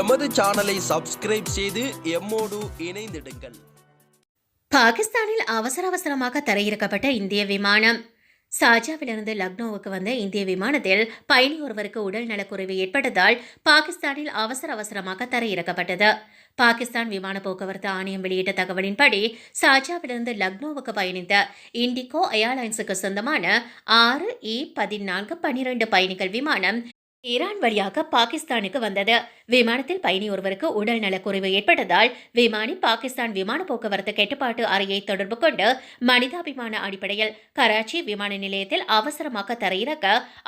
எமது சேனலை சப்ஸ்கிரைப் செய்து எம்மோடு இணைந்திடுங்கள். பாகிஸ்தானில் அவசரமாக தரையிறக்கப்பட்ட இந்திய விமானம். சாஜாவிலிருந்து லக்னோவுக்கு வந்த இந்திய விமானத்தில் பயணி ஒருவருக்கு உடல் நலக்குறைவு ஏற்பட்டதால் பாகிஸ்தானில் அவசரமாக தரையிறக்கப்பட்டது. பாகிஸ்தான் விமான போக்குவரத்து ஆணையம் வெளியிட்ட தகவலின்படி சாஜாவிலிருந்து லக்னோவுக்கு பயணித்த இண்டிகோ ஏர்லைன்ஸுக்கு சொந்தமான 6E1412 பயணிகள் விமானம் ஈரான் வழியாக பாகிஸ்தானுக்கு வந்தது. விமானத்தில் பயணி ஒருவருக்கு உடல் நலக்குறைவு ஏற்பட்டதால் விமானி பாகிஸ்தான் விமான போக்குவரத்து கட்டுப்பாட்டு அறையை தொடர்பு கொண்டு மனிதாபிமான அடிப்படையில் கராச்சி விமான நிலையத்தில் அவசரமாக தரையிறக்க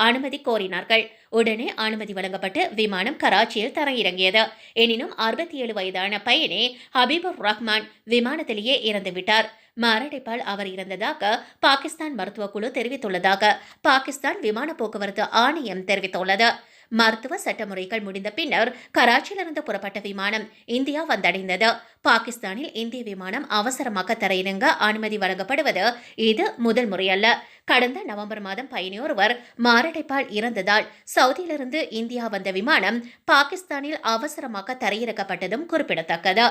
அனுமதி கோரினார்கள். உடனே அனுமதி வழங்கப்பட்டு விமானம் கராச்சியில் தரையிறங்கியது. எனினும் 67 வயதான பயணி ஹபீபுர் ரஹ்மான் விமானத்திலேயே இறந்துவிட்டார். மாரடைப்பால் அவர் இறந்ததாக பாகிஸ்தான் மருத்துவ குழு தெரிவித்துள்ளதாக பாகிஸ்தான் விமான போக்குவரத்து ஆணையம் தெரிவித்துள்ளது. மருத்துவ சட்டமுறைகள் முடிந்த பின்னர் கராச்சியிலிருந்து புறப்பட்ட விமானம் இந்தியா வந்தடைந்தது. பாகிஸ்தானில் இந்திய விமானம் அவசரமாக தரையிறங்க அனுமதி வழங்கப்படுவது இது முதல் முறையல்ல. கடந்த நவம்பர் மாதம் பயணியொருவர் மாரடைப்பால் இறந்ததால் சவுதியிலிருந்து இந்தியா வந்த விமானம் பாகிஸ்தானில் அவசரமாக தரையிறக்கப்பட்டதும் குறிப்பிடத்தக்கது.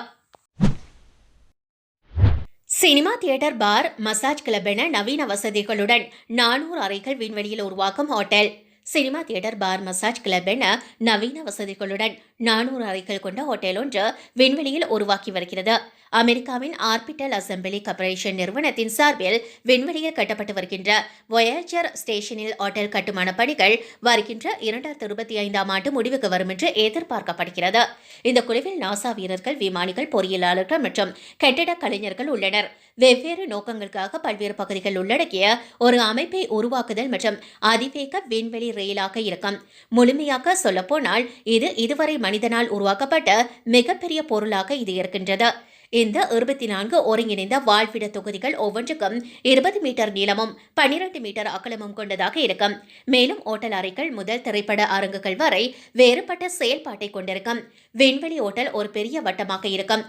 சினிமா தியேட்டர், பார், மசாஜ் கிளப் என நவீன வசதிகளுடன் 400 அறைகள் விண்வெளியில் உருவாக்கும் ஹோட்டல். சினிமா தியேட்டர், பார், மசாஜ் கிளப் என நவீன வசதிகளுடன் 400 அறைகள் கொண்ட ஹோட்டல் ஒன்று விண்வெளியில் உருவாக்கி வருகிறது. அமெரிக்காவின் ஆர்பிட்டல் அசெம்பிளி கார்ப்பரேஷன் நிறுவனத்தின் சார்பில் விண்வெளியில் கட்டப்பட்டு வருகின்ற வொயேஜர் ஸ்டேஷனில் ஹோட்டல் கட்டுமான பணிகள் வருகின்ற 2025ஆம் ஆண்டு முடிவுக்கு வரும் என்று எதிர்பார்க்கப்படுகிறது. இந்த குழுவில் நாசா வீரர்கள், விமானிகள், பொறியியலாளர்கள் மற்றும் கட்டிட கலைஞர்கள் உள்ளனர். வெவ்வேறு நோக்கங்களுக்காக பல்வேறு பகுதிகள் உள்ளடக்கிய ஒரு அமைப்பை உருவாக்குதல் மற்றும் அதிவேக விண்வெளி ரயிலாக இருக்கும். முழுமையாக சொல்லப்போனால் இது இதுவரை மனிதனால் உருவாக்கப்பட்ட மிகப்பெரிய பொருளாக இது இருக்கின்றது. இந்த 24 ஒருங்கிணைந்த வாழ்விட தொகுதிகள் ஒவ்வொன்றுக்கும் 20 மீட்டர் நீளமும் 12 மீட்டர் அகலமும் கொண்டதாக இருக்கும். மேலும் ஓட்டல் அறைகள் முதல் திரைப்பட அரங்குகள் வரை வேறுபட்ட செயல்பாட்டை கொண்டிருக்கும். விண்வெளி ஓட்டல் ஒரு பெரிய வட்டமாக இருக்கும்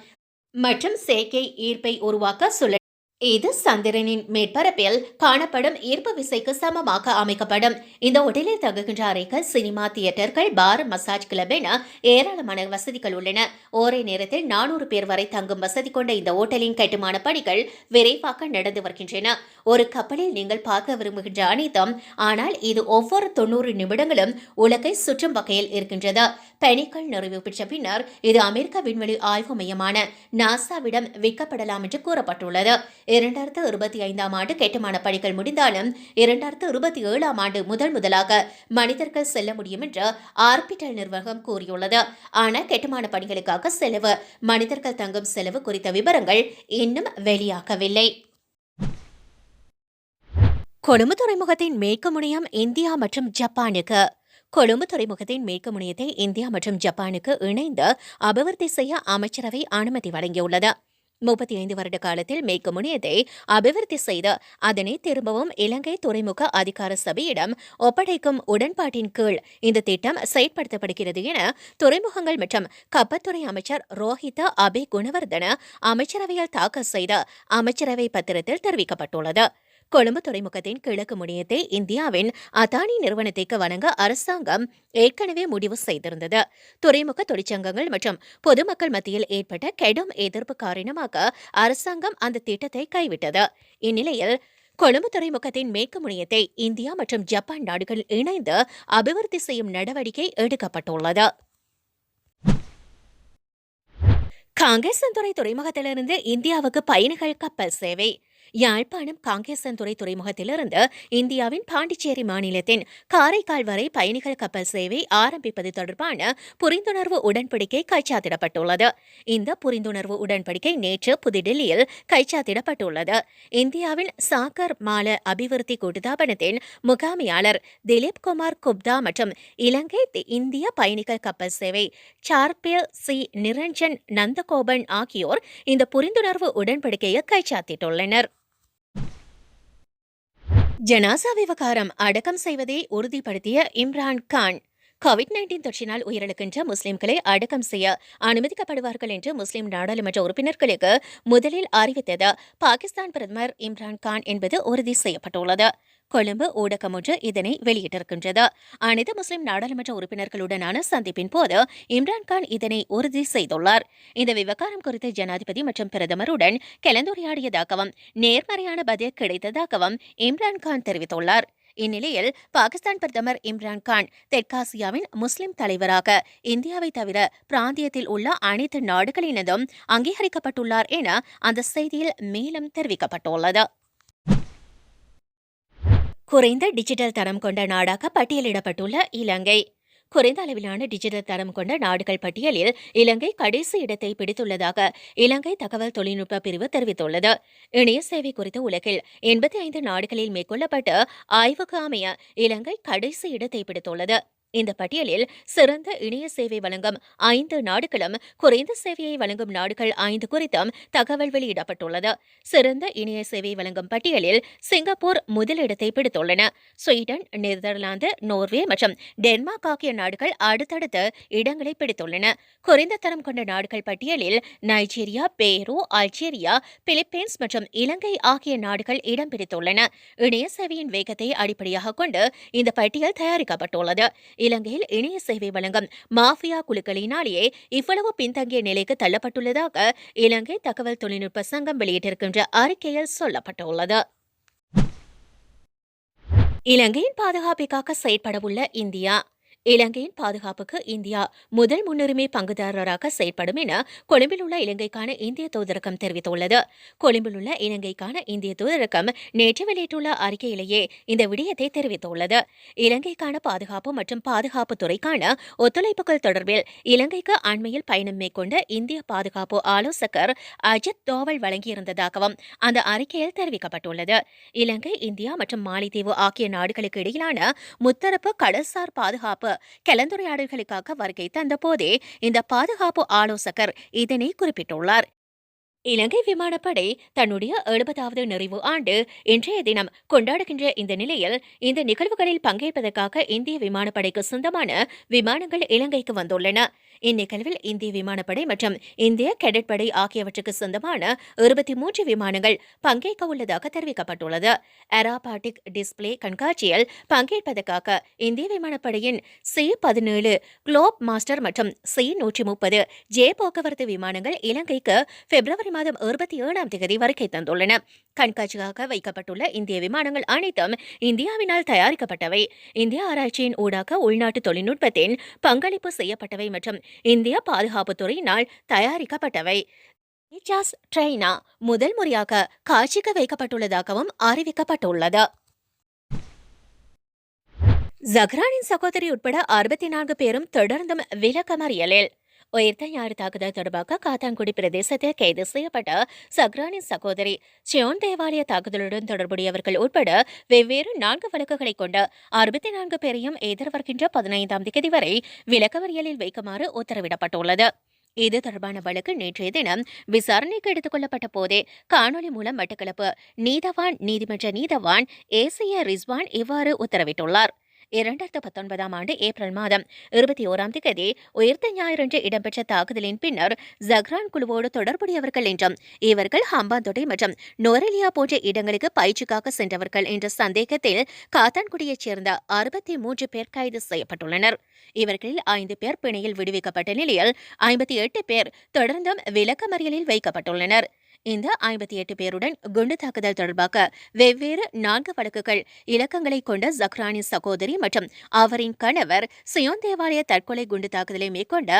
மற்றும் செயற்கை ஈர்ப்பை உருவாக்க இது சந்திரனின் மேற்பரப்பில் காணப்படும் ஈர்ப்பு விசைக்கு சமமாக அமைக்கப்படும். இந்த ஹோட்டலில் தங்குகின்ற அறைகள், சினிமா தியேட்டர்கள், பார், மசாஜ் கிளப் என ஏராளமான வசதிகள் உள்ளன. ஒரே நேரத்தில் 400 பேர் வரை தங்கும் வசதி கொண்ட இந்த ஹோட்டலின் கட்டுமான பணிகள் விரைவாக நடந்து வருகின்றன. ஒரு கப்பலில் நீங்கள் பார்க்க விரும்புகின்ற அனைத்தும், ஆனால் இது ஒவ்வொரு 90 நிமிடங்களும் உலகை சுற்றும் வகையில் இருக்கின்றது. பணிகள் நிறைவு பெற்ற பின்னர் இது அமெரிக்க விண்வெளி ஆய்வு மையமான நாசாவிடம் விற்கப்படலாம் என்று கூறப்பட்டுள்ளது. 2025ஆம் ஆண்டு கட்டுமான பணிகள் முடிந்தாலும் 2027ஆம் ஆண்டு முதலாக மனிதர்கள் செல்ல முடியும் என்று ஆர்பிட்டல் நிர்வாகம் கூறியுள்ளது. ஆனால் கட்டுமான பணிகளுக்காக செலவு, மனிதர்கள் தங்கும் செலவு குறித்த விவரங்கள் இன்னும் வெளியாகவில்லை. கொழும்பு துறைமுகத்தின் மேற்கு முனையம் இந்தியா மற்றும் ஜப்பானுக்கு. கொழும்பு துறைமுகத்தின் மேற்கு முனையத்தை இந்தியா மற்றும் ஜப்பானுக்கு இணைந்து அபிவிருத்தி செய்ய அமைச்சரவை அனுமதி வழங்கியுள்ளது. 35 வருட காலத்தில் மேற்கு முனையத்தை அபிவிருத்தி செய்து அதனை திரும்பவும் இலங்கை துறைமுக அதிகார சபையிடம் ஒப்படைக்கும் உடன்பாட்டின் கீழ் இந்த திட்டம் செயற்படுத்தப்படுகிறது என துறைமுகங்கள் மற்றும் கப்பத்துறை அமைச்சர் ரோஹித அபே குணவர்தன அமைச்சரவையில் தாக்கல் செய்த அமைச்சரவை பத்திரத்தில் தெரிவிக்கப்பட்டுள்ளது. கொழும்பு துறைமுகத்தின் கிழக்கு முனையத்தை இந்தியாவின் அதானி நிறுவனத்திற்கு வழங்க அரசாங்கம் ஏற்கனவே முடிவு செய்திருந்தது. துறைமுக தொழிற்சங்கங்கள் மற்றும் பொதுமக்கள் மத்தியில் ஏற்பட்ட கடும் எதிர்ப்பு காரணமாக அரசாங்கம் அந்த திட்டத்தை கைவிட்டது. இந்நிலையில் கொழும்பு துறைமுகத்தின் மேற்கு முனையத்தை இந்தியா மற்றும் ஜப்பான் நாடுகள் இணைந்து அபிவிருத்தி செய்யும் நடவடிக்கை எடுக்கப்பட்டுள்ளது. காங்கேசன்துறை துறைமுகத்திலிருந்து இந்தியாவுக்கு பயணிகள் கப்பல் சேவை. யாழ்ப்பாணம் காங்கேசன்துறை துறைமுகத்திலிருந்து இந்தியாவின் பாண்டிச்சேரி மாநிலத்தின் காரைக்கால் வரை பயணிகள் கப்பல் சேவை ஆரம்பிப்பது தொடர்பான புரிந்துணர்வு உடன்படிக்கை கைச்சாத்திடப்பட்டுள்ளது. இந்த புரிந்துணர்வு உடன்படிக்கை நேற்று புதுடில்லியில் கைச்சாத்திடப்பட்டுள்ளது. இந்தியாவின் சாகர் மால அபிவிருத்தி கூட்டுத்தாபனத்தின் முகாமையாளர் திலீப் குமார் குப்தா மற்றும் இலங்கை இந்திய பயணிகள் கப்பல் சேவை சார்பில் சி நிரஞ்சன் நந்தகோபன் ஆகியோர் இந்த புரிந்துணர்வு உடன்படிக்கையை கைச்சாத்திட்டுள்ளனர். ஜனாசா விவகாரம் அடக்கம் செய்வதை உறுதிப்படுத்திய இம்ரான் கான். கோவிட்-19 தொற்றினால் உயிரிழக்கின்ற முஸ்லிம்களை அடக்கம் செய்ய அனுமதிக்கப்படுவார்கள் என்று முஸ்லிம் நாடாளுமன்ற உறுப்பினர்களுக்கு முதலில் அறிவித்தது பாகிஸ்தான் பிரதமர் இம்ரான் கான் என்பது உறுதி செய்யப்பட்டுள்ளது. கொழும்பு ஊடகம் ஒன்று இதனை வெளியிட்டிருக்கின்றது. அனைத்து முஸ்லிம் நாடாளுமன்ற உறுப்பினர்களுடனான சந்திப்பின் போது இம்ரான்கான் இதனை உறுதி செய்துள்ளார். இந்த விவகாரம் குறித்து ஜனாதிபதி மற்றும் பிரதமருடன் கலந்துரையாடியதாகவும் நேர்மறையான பதில் கிடைத்ததாகவும் இம்ரான்கான் தெரிவித்துள்ளார். இந்நிலையில் பாகிஸ்தான் பிரதமர் இம்ரான்கான் தெற்காசியாவின் முஸ்லிம் தலைவராக இந்தியாவை தவிர பிராந்தியத்தில் உள்ள அனைத்து நாடுகளினதும் அங்கீகரிக்கப்பட்டுள்ளார் என அந்த செய்தியில் மேலும் தெரிவிக்கப்பட்டுள்ளது. குறைந்த டிஜிட்டல் தரம் கொண்ட நாடாக பட்டியலிடப்பட்டுள்ள இலங்கை. குறைந்த அளவிலான டிஜிட்டல் தரம் கொண்ட நாடுகள் பட்டியலில் இலங்கை கடைசி இடத்தை பிடித்துள்ளதாக இலங்கை தகவல் தொழில்நுட்ப பிரிவு தெரிவித்துள்ளது. இணைய சேவை குறித்து உலகில் 85 நாடுகளில் மேற்கொள்ளப்பட்ட ஆய்வுக்கு அமைய இலங்கை கடைசி இடத்தை பிடித்துள்ளது. இந்த பட்டியலில் சிறந்த இணைய சேவை வழங்கும் 5 நாடுகளும் குறைந்த சேவையை வழங்கும் நாடுகள் 5 குறித்தும் தகவல் வெளியிடப்பட்டுள்ளது. சிறந்த இணைய சேவை வழங்கும் பட்டியலில் சிங்கப்பூர் முதலிடத்தை பிடித்துள்ளன. ஸ்வீடன், நெதர்லாந்து, நோர்வே மற்றும் டென்மார்க் ஆகிய நாடுகள் அடுத்தடுத்த இடங்களை பிடித்துள்ளன. குறைந்த தரம் கொண்ட நாடுகள் பட்டியலில் நைஜீரியா, பெரு, அல்ஜீரியா, பிலிப்பைன்ஸ் மற்றும் இலங்கை ஆகிய நாடுகள் இடம் பிடித்துள்ளன. இணைய சேவையின் வேகத்தை அடிப்படையாக கொண்டு இந்த பட்டியல் தயாரிக்கப்பட்டுள்ளது. இலங்கையில் இணைய சேவை வழங்கும் மாஃபியா குழுக்களினாலேயே இவ்வளவு பின்தங்கிய நிலைக்கு தள்ளப்பட்டுள்ளதாக இலங்கை தகவல் தொழில்நுட்ப சங்கம் வெளியிட்டிருக்கின்ற அறிக்கையில் சொல்லப்பட்டுள்ளது. இலங்கையின் பாதுகாப்பிற்காக செயற்படவுள்ள இந்தியா. இலங்கையின் பாதுகாப்புக்கு இந்தியா முதல் முன்னுரிமை பங்குதாரராக செயற்படும் என கொழும்பில் உள்ள இலங்கைக்கான இந்திய தூதரகம் தெரிவித்துள்ளது. கொழும்பில் உள்ள இலங்கைக்கான இந்திய தூதரகம் நேற்று வெளியிட்டுள்ள அறிக்கையிலேயே இந்த விடயத்தை தெரிவித்துள்ளது. இலங்கைக்கான பாதுகாப்பு மற்றும் பாதுகாப்பு துறைக்கான ஒத்துழைப்புகள் தொடர்பில் இலங்கைக்கு அண்மையில் பயணம் மேற்கொண்ட இந்திய பாதுகாப்பு ஆலோசகர் அஜித் தோவல் வழங்கியிருந்ததாகவும் அந்த அறிக்கையில் தெரிவிக்கப்பட்டுள்ளது. இலங்கை, இந்தியா மற்றும் மாலைத்தீவு ஆகிய நாடுகளுக்கு இடையிலான முத்தரப்பு கடல்சார் பாதுகாப்பு கலந்துரையாடல்களுக்காக வருகை தந்தபோதே இந்த பாதுகாப்பு ஆலோசகர் இதனை குறிப்பிட்டுள்ளார். இலங்கை விமானப்படை தன்னுடைய 70வது நிறைவு ஆண்டு இன்றைய தினம் கொண்டாடுகின்ற இந்த நிலையில் இந்த நிகழ்வுகளில் பங்கேற்பதற்காக இந்திய விமானப்படைக்கு சொந்தமான விமானங்கள் இலங்கைக்கு வந்துள்ளன. இந்நிகழ்வில் இந்திய விமானப்படை மற்றும் இந்திய கெடட் படை ஆகியவற்றுக்கு சொந்தமான 23 விமானங்கள் பங்கேற்க உள்ளதாக தெரிவிக்கப்பட்டுள்ளது. ஏரோபாட்டிக் டிஸ்பிளே கண்காட்சியில் பங்கேற்பதற்காக இந்திய விமானப்படையின் C-17 குளோப் மாஸ்டர் மற்றும் C-130 ஜே போக்குவரத்து விமானங்கள் இலங்கைக்கு பிப்ரவரி மாதம் 27ஆம் தேதி வருகை தந்துள்ளன. கண்காட்சியாக வைக்கப்பட்டுள்ள இந்திய விமானங்கள் அனைத்தும் இந்தியாவினால் தயாரிக்கப்பட்டவை. இந்திய ஆராய்ச்சியின் ஊடாக உள்நாட்டு தொழில்நுட்பத்தின் பங்களிப்பு செய்யப்பட்டவை மற்றும் இந்திய பாதுகாப்புத் துறையினால் தயாரிக்கப்பட்டவை. தேஜாஸ் ட்ரெய்னா முதல் முறையாக காட்சிக்கு வைக்கப்பட்டுள்ளதாகவும் அறிவிக்கப்பட்டுள்ளது. ஜஹ்ரானின் சகோதரி உட்பட 64 பேரும் தொடர்ந்தும் விளக்கமறியலில். உயிர்த்த ஞாயிறு தாக்குதல் தொடர்பாக காத்தான்குடி பிரதேசத்தில் கைது செய்யப்பட்ட சஹ்ரானின் சகோதரி சியோன் தேவாலய தாக்குதலுடன் தொடர்புடையவர்கள் உட்பட வெவ்வேறு 4 வழக்குகளை கொண்ட 64 பேரையும் எதிர்வருகின்ற 15ஆம் தேதி வரை விளக்கமறியலில் வைக்குமாறு உத்தரவிடப்பட்டுள்ளது. இது தொடர்பான வழக்கு நேற்றைய தினம் விசாரணைக்கு எடுத்துக் கொள்ளப்பட்ட போதே காணொலி மூலம் மட்டக்களப்பு நீதவான் நீதிமன்ற நீதவான் ஏசிய ரிஸ்வான் இவ்வாறு உத்தரவிட்டுள்ளார். 2019ஆம் ஆண்டு ஏப்ரல் மாதம் 21ஆம் தேதி உயிர்த்த ஞாயிறன்று இடம்பெற்ற தாக்குதலின் பின்னர் ஜஹ்ரான் குழுவோடு தொடர்புடையவர்கள் என்றும் இவர்கள் ஹம்பாந்தோட்டை மற்றும் நோரெலியா போன்ற இடங்களுக்கு பயிற்சிக்காக சென்றவர்கள் என்ற சந்தேகத்தில் காத்தான்குடியைச் சேர்ந்த 63 பேர் கைது செய்யப்பட்டுள்ளனர். இவர்களில் 5 பேர் பிணையில் விடுவிக்கப்பட்ட நிலையில் 58 பேர் தொடர்ந்தும் விளக்கமறியலில் வைக்கப்பட்டுள்ளனர். இந்த 58 பேருடன் குண்டு தாக்குதல் தொடர்பாக வெவ்வேறு 4 வழக்குகள் இலக்கங்களை கொண்ட ஜஹ்ரானின் சகோதரி மற்றும் அவரின் கணவர் சியோன் தேவாலய தற்கொலை குண்டு தாக்குதலை மேற்கொண்ட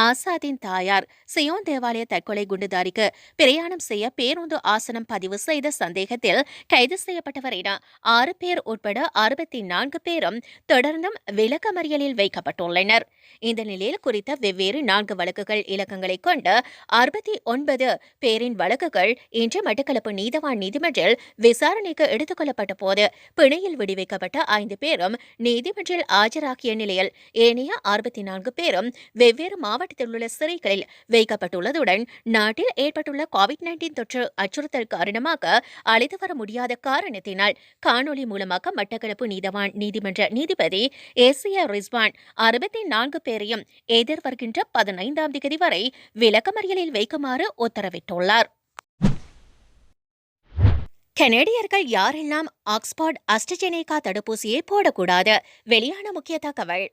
ஆசாத்தின் தாயார் சியோன் தேவாலய தற்கொலை குண்டுதாரிக்கு பிரயாணம் செய்ய பேருந்து ஆசனம் பதிவு செய்த சந்தேகத்தில் கைது செய்யப்பட்டவர் என 6 பேர் உட்பட 64 பேரும் தொடர்ந்தும் விளக்கமறியலில் வைக்கப்பட்டுள்ளனர். இந்த நிலையில் குறித்த வெவ்வேறு 4 வழக்குகள் இலக்கங்களை கொண்ட 69 பேரின் வழக்குகள் வழக்குகள் இன்று மட்டக்களப்பு நீதவான் நீதிமன்றில் விசாரணைக்கு எடுத்துக் கொள்ளப்பட்ட போது பிணையில் விடுவிக்கப்பட்ட 5 பேரும் நீதிமன்றில் ஆஜராகிய நிலையில் ஏனைய 64 பேரும் வெவ்வேறு மாவட்டத்தில் உள்ள சிறைகளில் வைக்கப்பட்டுள்ளதுடன் நாட்டில் ஏற்பட்டுள்ள கோவிட்-19 தொற்று அச்சுறுத்தல் காரணமாக அழைத்து வர முடியாத காரணத்தினால் காணொலி மூலமாக மட்டக்களப்பு நீதவான் நீதிமன்ற நீதிபதி ஏசிய ரிஸ்வான் 64 பேரையும் எதிர்வருகின்ற 15ஆம் தேதி வரை விளக்கமறியலில் வைக்குமாறு உத்தரவிட்டுள்ளார். கனேடியர்கள் யாரெல்லாம் ஆக்ஸ்போர்ட் அஸ்ட்ரஜெனேகா தடுப்பூசியை போடக்கூடாது? வெளியான முக்கிய தகவல்.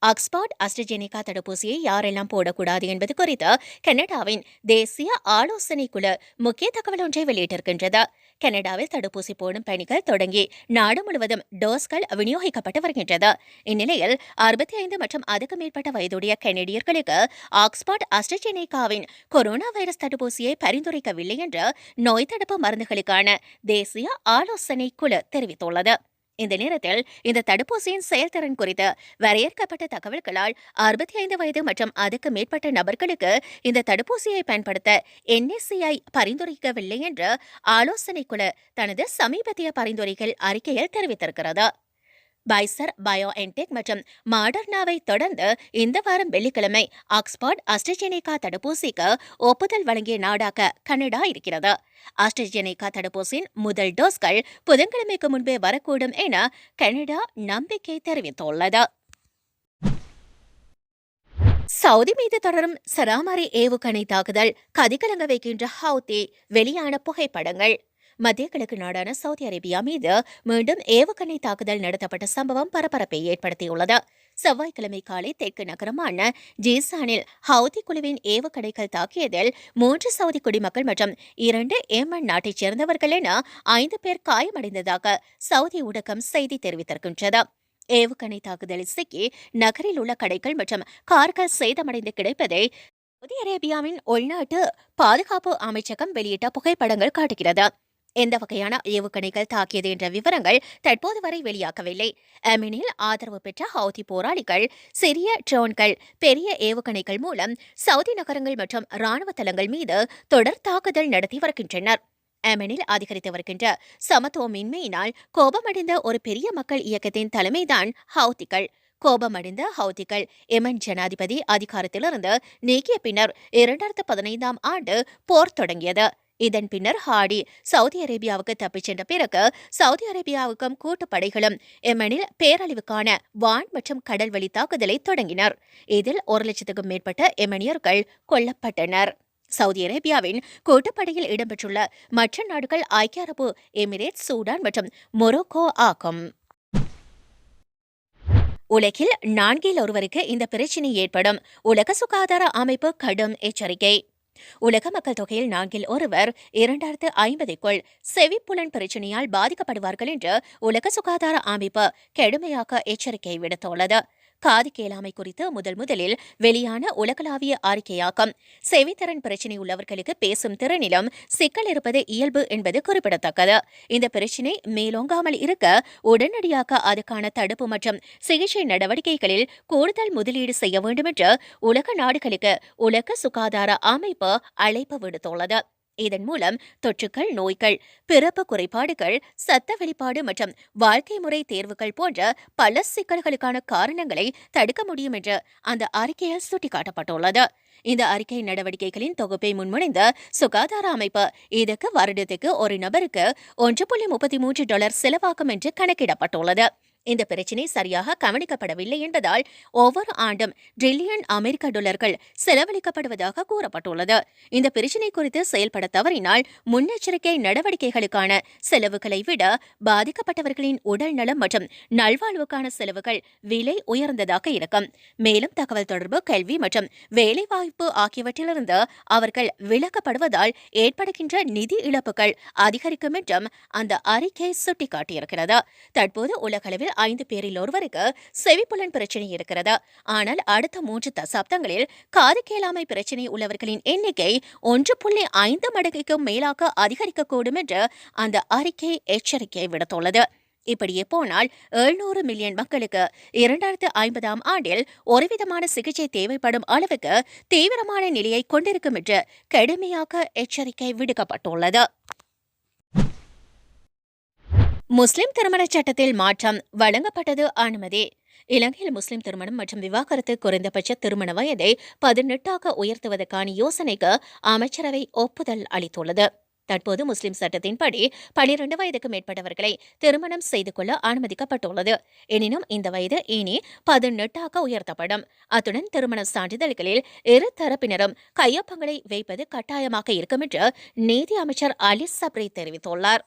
ஆக்ஸ்போர்ட் அஸ்ட்ரஜெனேகா தடுப்பூசியை யாரெல்லாம் போடக்கூடாது என்பது குறித்து கனடாவின் தேசிய ஆலோசனை குழு முக்கிய தகவல் ஒன்றை வெளியிட்டிருக்கின்றது. கனடாவில் தடுப்பூசி போடும் பணிகள் தொடங்கி நாடு முழுவதும் டோஸ்கள் விநியோகிக்கப்பட்டு வருகின்றது. இந்நிலையில் 65 மற்றும் அதுக்கு மேற்பட்ட வயதுடைய கனேடியர்களுக்கு ஆக்ஸ்போர்ட் அஸ்ட்ரஜெனேகாவின் கொரோனா வைரஸ் தடுப்பூசியை பரிந்துரைக்கவில்லை என்று நோய் தடுப்பு மருந்துகளுக்கான தேசிய ஆலோசனை குழு தெரிவித்துள்ளது. இந்த நேரத்தில் இந்த தடுப்பூசியின் செயல்திறன் குறித்து வரையறுக்கப்பட்ட தகவல்களால் 65 வயது மற்றும் அதுக்கு மேற்பட்ட நபர்களுக்கு இந்த தடுப்பூசியை பயன்படுத்த NSCI பரிந்துரைக்கவில்லை என்று ஆலோசனை குழு தனது சமீபத்திய பரிந்துரைகள் அறிக்கையில் தெரிவித்திருக்கிறது. பைசர், பயோஎன்டெக் மற்றும் மாடர்னாவை தொடர்ந்து இந்த வாரம் வெள்ளிக்கிழமை ஆக்ஸ்போர்ட் அஸ்ட்ரஜெனேகா தடுப்பூசிக்கு ஒப்புதல் வழங்கிய நாடாக கனடா இருக்கிறது. அஸ்ட்ரஜெனேகா தடுப்பூசியின் முதல் டோஸ்கள் புதன்கிழமைக்கு முன்பே வரக்கூடும் என கனடா நம்பிக்கை தெரிவித்துள்ளது. சவுதி மீது தொடரும் சராமாரி ஏவுகணை தாக்குதல் கதிகலங்க வைக்கின்ற ஹவுதி வெளியான புகைப்படங்கள். மத்திய கிழக்கு நாடான சவுதி அரேபியா மீது மீண்டும் ஏவுகணை தாக்குதல் நடத்தப்பட்ட சம்பவம் பரபரப்பை ஏற்படுத்தியுள்ளது. செவ்வாய்க்கிழமை காலை தெற்கு நகரமான ஜீசானில் ஹவுதி குழுவின் ஏவுகணைகள் தாக்கியதில் 3 சவுதி குடிமக்கள் மற்றும் 2 ஏமன் நாட்டைச் சேர்ந்தவர்கள் என 5 பேர் காயமடைந்ததாக சவுதி ஊடகம் செய்தி தெரிவித்திருக்கின்றது. ஏவுகணை தாக்குதலில் சிக்கி நகரில் உள்ள கடைகள் மற்றும் கார்கள் சேதமடைந்து கிடைப்பதை சவுதி அரேபியாவின் உள்நாட்டு பாதுகாப்பு அமைச்சகம் வெளியிட்ட புகைப்படங்கள் காட்டுகிறது. எந்த வகையான ஏவுகணைகள் தாக்கியது என்ற விவரங்கள் தற்போது வரை வெளியாகவில்லை. அமெனில் ஆதரவு பெற்ற ஹவுதி போராளிகள் சிறிய ட்ரோன்கள், பெரிய ஏவுகணைகள் மூலம் சவுதி நகரங்கள் மற்றும் ராணுவ தளங்கள் மீது தொடர் தாக்குதல் நடத்தி வருகின்றனர். அமெனில் அதிகரித்து வருகின்ற சமத்துவமின்மையினால் கோபமடைந்த ஒரு பெரிய மக்கள் இயக்கத்தின் தலைமைதான் ஹவுதிகள். கோபமடைந்த ஹவுதிகள் எமன் ஜனாதிபதி அதிகாரத்திலிருந்து நீக்கிய பின்னர் 2015ஆம் ஆண்டு போர் தொடங்கியது. இதன் பின்னர் ஹாடி சவுதி அரேபியாவுக்கு தப்பிச் சென்ற பிறகு சவுதி அரேபியாவுக்கும் கூட்டுப்படைகளும் எமனில் பேரழிவுக்கான வான் மற்றும் கடல்வழி தாக்குதலை தொடங்கினர். இதில் 1 லட்சத்துக்கும் மேற்பட்ட எமனியர்கள் கொல்லப்பட்டனர். சவுதி அரேபியாவின் கூட்டுப்படையில் இடம்பெற்றுள்ள மற்ற நாடுகள் ஐக்கிய அரபு எமிரேட்ஸ், சூடான் மற்றும் மொரோக்கோ ஆகும். உலகில் 4 ஒருவருக்கு இந்த பிரச்சினை ஏற்படும். உலக சுகாதார அமைப்பு கடும் எச்சரிக்கை. உலக மக்கள் தொகையில் 4 ஒருவர் 2050க்குள் செவிப்புலன் பிரச்சினையால் பாதிக்கப்படுவார்கள் என்று உலக சுகாதார அமைப்பு கடுமையாக எச்சரிக்கை விடுத்துள்ளது. காது கேளாமை குறித்து முதலில் வெளியான உலகளாவிய அறிக்கையாகும். செவித்திறன் பிரச்சினை உள்ளவர்களுக்கு பேசும் திறனிலும் சிக்கல் இருப்பது இயல்பு என்பது குறிப்பிடத்தக்கது. இந்த பிரச்சினை மேலோங்காமல் இருக்க உடனடியாக அதுக்கான தடுப்பு மற்றும் சிகிச்சை நடவடிக்கைகளில் கூடுதல் முதலீடு செய்ய வேண்டும் என்று உலக நாடுகளுக்கு உலக சுகாதார அமைப்பு அழைப்பு விடுத்துள்ளது. இதன் மூலம் தொற்றுக்கள், நோய்கள், பிறப்பு குறைபாடுகள், சத்த வெளிப்பாடு மற்றும் வாழ்க்கை முறை தேர்வுகள் போன்ற பல சிக்கல்களுக்கான காரணங்களை தடுக்க முடியும் என்று அந்த அறிக்கையில் சுட்டிக்காட்டப்பட்டுள்ளது. இந்த அறிக்கை நடவடிக்கைகளின் தொகுப்பை முன்மொழிந்த சுகாதார அமைப்பு இதற்கு வருடத்துக்கு ஒரு நபருக்கு $1.33 செலவாகும் என்று கணக்கிடப்பட்டுள்ளது. இந்த பிரச்சினை சரியாக கவனிக்கப்படவில்லை என்பதால் ஒவ்வொரு ஆண்டும் $1 டிரில்லியன் செலவழிக்கப்படுவதாக கூறப்பட்டுள்ளது. இந்த பிரச்சினை குறித்து செயல்பட தவறினால் முன்னெச்சரிக்கை நடவடிக்கைகளுக்கான செலவுகளை விட பாதிக்கப்பட்டவர்களின் உடல் நலம் மற்றும் நல்வாழ்வுக்கான செலவுகள் விலை உயர்ந்ததாக இருக்கும். மேலும் தகவல் தொடர்பு, கல்வி மற்றும் வேலைவாய்ப்பு ஆகியவற்றிலிருந்து அவர்கள் விலக்கப்படுவதால் ஏற்படுகின்ற நிதி இழப்புகள் அதிகரிக்கும் என்றும் அந்த அறிக்கை சுட்டிக்காட்டியிருக்கிறது. தற்போது உலகளவில் 5 பேரில் ஒருவருக்கு செவிப்புலன் பிரச்சினை இருக்கிறது. ஆனால் அடுத்த 3 தசாப்தங்களில் காது கேளாமை பிரச்சினை உள்ளவர்களின் எண்ணிக்கை 1.5 மடங்குக்கும் மேலாக அதிகரிக்கக்கூடும் என்று அந்த அறிக்கை எச்சரிக்கை விடுத்துள்ளது. இப்படியே போனால் 700 மில்லியன் மக்களுக்கு 2050ஆம் ஆண்டில் ஒருவிதமான சிகிச்சை தேவைப்படும் அளவுக்கு தீவிரமான நிலையை கொண்டிருக்கும் என்று கடுமையாக எச்சரிக்கை விடுக்கப்பட்டுள்ளது. முஸ்லிம் திருமண சட்டத்தில் மாற்றம் வழங்கப்பட்டது அனுமதி. இலங்கையில் முஸ்லிம் திருமணம் மற்றும் விவாகரத்து குறைந்தபட்ச திருமண வயதை 18ஆக உயர்த்துவதற்கான யோசனைக்கு அமைச்சரவை ஒப்புதல் அளித்துள்ளது. தற்போது முஸ்லிம் சட்டத்தின்படி 12 வயதுக்கு மேற்பட்டவர்களை திருமணம் செய்து கொள்ள அனுமதிக்கப்பட்டுள்ளது. எனினும் இந்த வயது இனி 18ஆக உயர்த்தப்படும். அத்துடன் திருமண சான்றிதழ்களில் இரு தரப்பினரும் கையொப்பங்களை வைப்பது கட்டாயமாக இருக்கும் என்று நீதி அமைச்சர் அலி சப்ரி தெரிவித்துள்ளார்.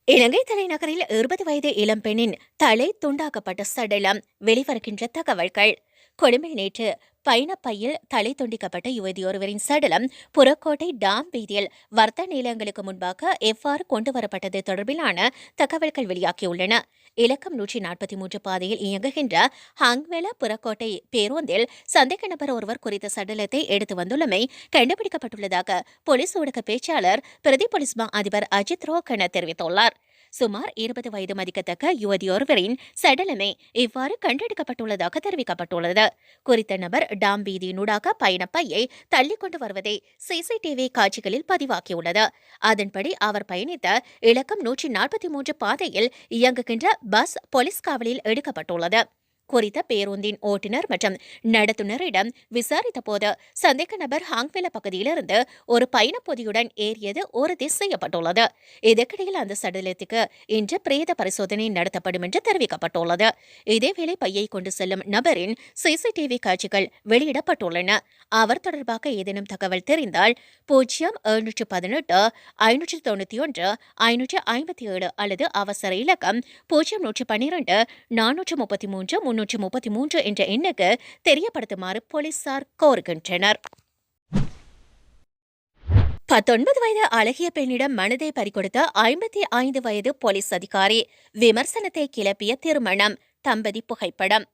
இலங்கை தலைநகரில் 20 வயது இளம்பெண்ணின் தலை துண்டாக்கப்பட்ட சடலம் வெளிவருகின்ற தகவல்கள். கொழும்பில் நேற்று பயணப்பையில் தலை துண்டிக்கப்பட்ட யுவதியொருவரின் சடலம் புறக்கோட்டை டாம் வீதியில் வர்த்தக நிலையங்களுக்கு முன்பாக எவ்வாறு கொண்டுவரப்பட்டது தொடர்பிலான தகவல்கள் வெளியாகியுள்ளன. இலக்கம் 143 பாதையில் இயங்குகின்ற ஹங்வெல புறக்கோட்டை பேருந்தில் சந்தேக நபர் ஒருவர் குறித்த சடலத்தை எடுத்து வந்துள்ளமை கண்டுபிடிக்கப்பட்டுள்ளதாக போலீஸ் ஊடக பேச்சாளர் பிரதி போலீஸ் மா அதிபர் அஜித் ரோகன தெரிவித்துள்ளார். சுமார் 20 வயது மதிக்கத்தக்க யுவதியொருவரின் சடலமே இவ்வாறு கண்டெடுக்கப்பட்டுள்ளதாக தெரிவிக்கப்பட்டுள்ளது. குறித்த நபர் டாம் வீதியினூடாக பயணப்பையை தள்ளிக் கொண்டு வருவதை சிசிடிவி காட்சிகளில் பதிவாகியுள்ளது. அதன்படி அவர் பயணித்த இலக்கம் 143 பாதையில் இயங்குகின்ற பஸ் போலீஸ் காவலில் எடுக்கப்பட்டுள்ளது. குறித்த பேருந்தின் ஓட்டுநர் மற்றும் நடத்துனரிடம் விசாரித்த போது சந்தேக நபர் ஹாங்வெல பகுதியிலிருந்து ஒரு பயணப்பொதியுடன் ஏறியது உறுதி செய்யப்பட்டுள்ளது. இதற்கிடையில் அந்த சடலத்துக்கு இன்று பிரேத பரிசோதனை நடத்தப்படும் என்று தெரிவிக்கப்பட்டுள்ளது. இதேவேளை பையை கொண்டு செல்லும் நபரின் சிசிடிவி காட்சிகள் வெளியிடப்பட்டுள்ளன. அவர் தொடர்பாக ஏதேனும் தகவல் தெரிந்தால் 0718 591 557 அல்லது அவசர இலக்கம் 0112 433 333 என்ற எண்ணுக்கு தெரியப்படுத்துமாறு போலீசார் கோருகின்றனர். 19 வயது அழகிய பெண்ணிடம் மனதை பறிகொடுத்த 55 வயது போலீஸ் அதிகாரி. விமர்சனத்தை கிளப்பிய திருமணம், தம்பதி புகைப்படம்.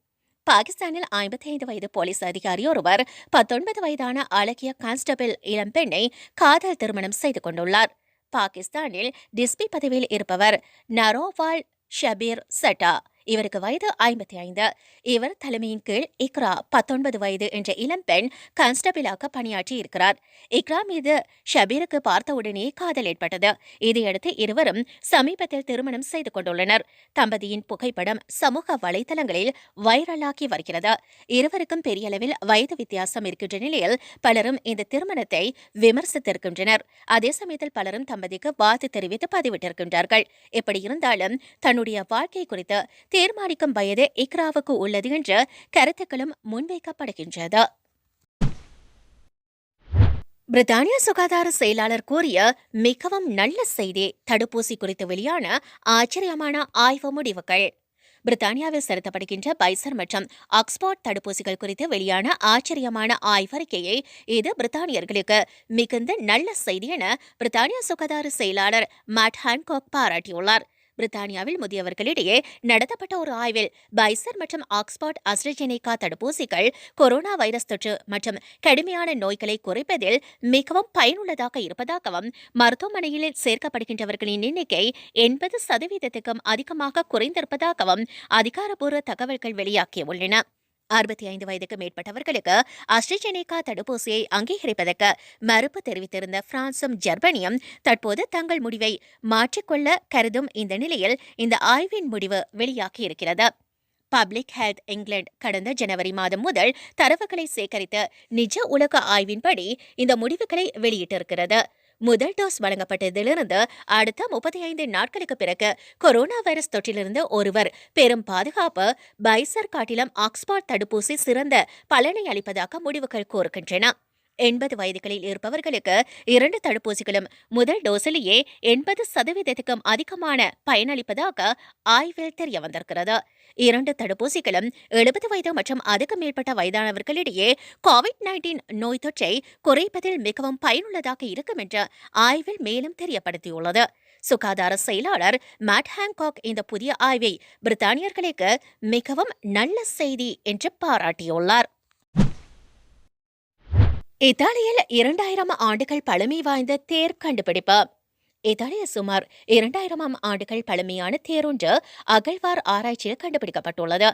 பாகிஸ்தானில் 55 வயது போலீஸ் அதிகாரி ஒருவர் 19 வயதான அழகிய கான்ஸ்டபிள் இளம்பெண்ணை காதல் திருமணம் செய்து கொண்டுள்ளார். பாகிஸ்தானில் டிஸ்பி பதவியில் இருப்பவர் நரோவால் ஷபீர் சட்டா. இவருக்கு வயது 55. இவர் தலைமையின் கீழ் இக்ரா 19 வயது என்ற இளம்பெண் கான்ஸ்டபிளாக பணியாற்றி இருக்கிறார். இக்ரா மீது ஷபீருக்கு பார்த்தவுடனே காதல் ஏற்பட்டது. இதையடுத்து இருவரும் சமீபத்தில் திருமணம் செய்து கொண்டுள்ளனர். தம்பதியின் புகைப்படம் சமூக வலைதளங்களில் வைரலாகி வருகிறது. இருவருக்கும் பெரிய அளவில் வயது வித்தியாசம் இருக்கின்ற நிலையில் பலரும் இந்த திருமணத்தை விமர்சித்திருக்கின்றனர். அதே சமயத்தில் பலரும் தம்பதிக்கு வாழ்த்து தெரிவித்து பதிவிட்டிருக்கின்றார்கள். எப்படி இருந்தாலும் தன்னுடைய வாழ்க்கை குறித்து தீர்மானிக்கும் வயது இக்ராவுக்கு உள்ளது என்ற கருத்துக்களும் முன்வைக்கப்படுகின்றது. பிரித்தானிய சுகாதார செயலாளர் கூறிய மிகவும் நல்ல செய்தி. தடுப்பூசி குறித்து வெளியான ஆச்சரியமான ஆய்வு முடிவுகள். பிரித்தானியாவில் செலுத்தப்படுகின்ற பைசர் மற்றும் ஆக்ஸ்போர்ட் தடுப்பூசிகள் குறித்து வெளியான ஆச்சரியமான ஆய்வறிக்கையை இது பிரித்தானியர்களுக்கு மிகுந்த நல்ல செய்தி என பிரித்தானிய சுகாதார செயலாளர் மேட் ஹான்காக் பாராட்டியுள்ளார். பிரித்தானியாவில் முதியவர்களிடையே நடத்தப்பட்ட ஒரு ஆய்வில் பைசர் மற்றும் ஆக்ஸ்போர்ட் அஸ்ட்ராஜெனேகா தடுப்பூசிகள் கொரோனா வைரஸ் தொற்று மற்றும் கடுமையான நோய்களை குறைப்பதில் மிகவும் பயனுள்ளதாக இருப்பதாகவும் மருத்துவமனையில் சேர்க்கப்படுகின்றவர்களின் எண்ணிக்கை 80% அதிகமாக குறைந்திருப்பதாகவும் அதிகாரப்பூர்வ தகவல்கள் வெளியாகியுள்ளன. 65 வயதுக்கு மேற்பட்டவர்களுக்கு அஸ்ட்ராஜெனேகா தடுப்பூசியை அங்கீகரிப்பதற்கு மறுப்பு தெரிவித்திருந்த பிரான்சும் ஜெர்மனியும் தற்போது தங்கள் முடிவை மாற்றிக்கொள்ள கருதும் இந்த நிலையில் இந்த ஆய்வின் முடிவு வெளியாகியிருக்கிறது. பப்ளிக் ஹெல்த் இங்கிலாந்து கடந்த ஜனவரி மாதம் முதல் தரவுகளை சேகரித்து நிஜ உலக ஆய்வின்படி இந்த முடிவுகளை வெளியிட்டிருக்கிறது. முதல் டோஸ் வழங்கப்பட்டதிலிருந்து அடுத்த 35 நாட்களுக்கு பிறகு கொரோனா வைரஸ் தொற்றிலிருந்து ஒருவர் பெரும் பாதுகாப்பு பைசர் காட்டிலும் ஆக்ஸ்போர்ட் தடுப்பூசி சிறந்த பலனை அளிப்பதாக முடிவுகள் கூறுகின்றன. 80 வயதுகளில் இருப்பவர்களுக்கு 2 தடுப்பூசிகளும் முதல் டோஸிலேயே 80% அதிகமான பயனளிப்பதாக ஆய்வில் தெரிய வந்திருக்கிறது. 2 தடுப்பூசிகளும் 70 வயது மற்றும் அதுக்கு மேற்பட்ட வயதானவர்களிடையே கோவிட்-19 நோய் தொற்றை குறைப்பதில் மிகவும் பயனுள்ளதாக இருக்கும் என்று ஆய்வில் மேலும் தெரியப்படுத்தியுள்ளது. சுகாதார செயலாளர் மேட் ஹான்காக் இந்த புதிய ஆய்வை பிரித்தானியர்களுக்கு மிகவும் நல்ல செய்தி என்று பாராட்டியுள்ளார். இத்தாலியில் 2000 ஆண்டுகள் பழமை வாய்ந்த தேர் கண்டுபிடிப்பு. இத்தாலிய சுமார் 2000ஆம் ஆண்டுகள் பழமையான தேரொன்று அகழ்வார் ஆராய்ச்சியில் கண்டுபிடிக்கப்பட்டுள்ளது.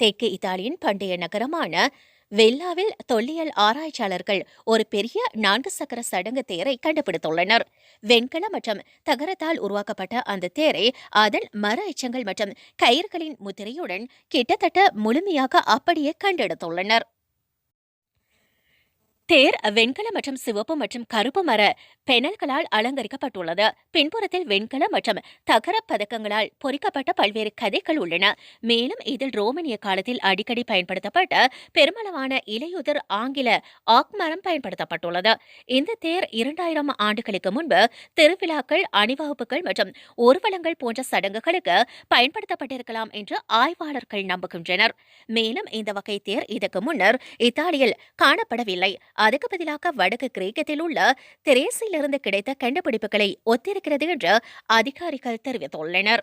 தெற்கு இத்தாலியின் பண்டைய நகரமான வெல்லாவில் தொல்லியல் ஆராய்ச்சியாளர்கள் ஒரு பெரிய 4 சக்கர சடங்கு தேரை கண்டுபிடித்துள்ளனர். வெண்கல மற்றும் தகரத்தால் உருவாக்கப்பட்ட அந்த தேரை அதன் மர எச்சங்கள் மற்றும் கயிறுகளின் முத்திரையுடன் கிட்டத்தட்ட முழுமையாக அப்படியே கண்டெடுத்துள்ளனர். தேர் வெண்கல மற்றும் சிவப்பு மற்றும் கருப்பு மர பெனல்களால் அலங்கரிக்கப்பட்டுள்ளது. பின்புறத்தில் வெண்கல மற்றும் தகர பதக்கங்களால் பொறிக்கப்பட்ட பல்வேறு கதைகள் உள்ளன. மேலும் இதில் ரோமானிய காலத்தில் அடிக்கடி பயன்படுத்தப்பட்ட பெருமளவான இலையுதிர் ஆங்கில ஆக் மரம் பயன்படுத்தப்பட்டுள்ளது. இந்த தேர் 2000 ஆண்டுகளுக்கு முன்பு திருவிழாக்கள், அணிவகுப்புகள் மற்றும் ஊர்வலங்கள் போன்ற சடங்குகளுக்கு பயன்படுத்தப்பட்டிருக்கலாம் என்று ஆய்வாளர்கள் நம்புகின்றனர். மேலும் இந்த வகை தேர் இதற்கு முன்னர் இத்தாலியில் காணப்படவில்லை. அதுக்கு பதிலாக வடக்கு கிரேக்கத்தில் உள்ள திரேசிலிருந்து கிடைத்த கண்டுபிடிப்புகளை ஒத்திருக்கிறது என்று அதிகாரிகள் தெரிவித்துள்ளனர்.